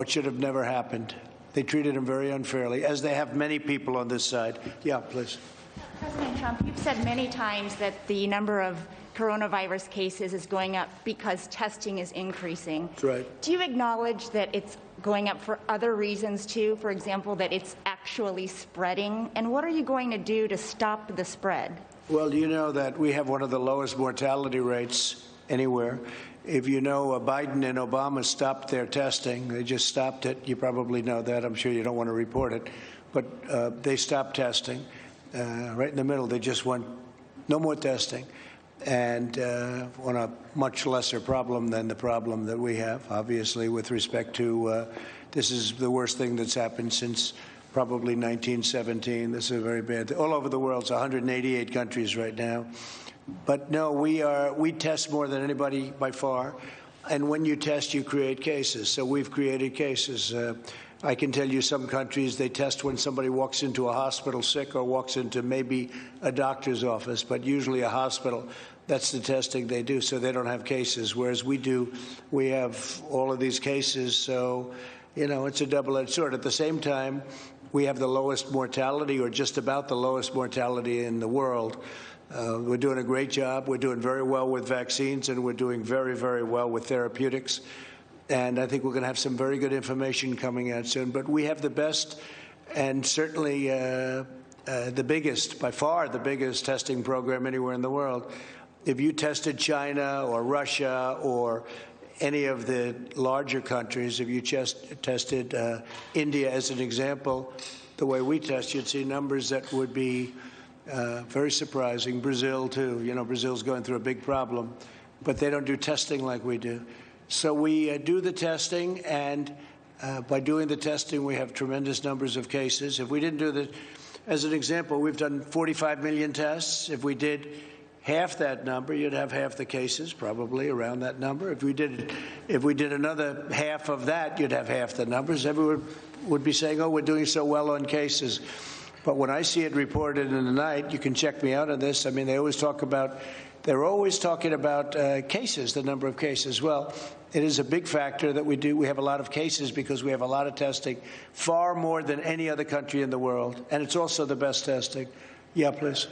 It should have never happened. They treated him very unfairly, as they have many people on this side. Yeah, please. President Trump, you've said many times that the number of coronavirus cases is going up because testing is increasing. That's right. Do you acknowledge that it's going up for other reasons too? For example, that it's actually spreading? And what are you going to do to stop the spread? Well, you know that we have one of the lowest mortality rates anywhere. If you know, Biden and Obama stopped their testing. They just stopped it. You probably know that. I'm sure you don't want to report it. But they stopped testing. Right in the middle, they just went, no more testing. And on a much lesser problem than the problem that we have, obviously, with respect to this is the worst thing that's happened since probably 1917. This is a very bad thing. All over the world, it's 188 countries right now. But no, we test more than anybody by far. And when you test, you create cases. So we've created cases. I can tell you some countries, they test when somebody walks into a hospital sick or walks into maybe a doctor's office, but usually a hospital. That's the testing they do, so they don't have cases, whereas we do. We have all of these cases, so, you know, it's a double-edged sword. At the same time, we have the lowest mortality, or just about the lowest mortality in the world. We're doing a great job. We're doing very well with vaccines, and we're doing very, very well with therapeutics. And I think we're going to have some very good information coming out soon. But we have the best and certainly the biggest, by far the biggest testing program anywhere in the world. If you tested China or Russia or any of the larger countries, if you just tested India as an example, the way we test, you'd see numbers that would be very surprising. Brazil, too. You know, Brazil's going through a big problem, but they don't do testing like we do. So we do the testing, and by doing the testing, we have tremendous numbers of cases. If we didn't do that, as an example, we've done 45 million tests. If we did half that number, you'd have half the cases, probably around that number. If we did another half of that, you'd have half the numbers. Everyone would be saying, oh, we're doing so well on cases. But when I see it reported in the night, you can check me out on this. I mean, they're always talking about cases, the number of cases. Well, it is a big factor that we do. We have a lot of cases because we have a lot of testing, far more than any other country in the world. And it's also the best testing. Yeah, please.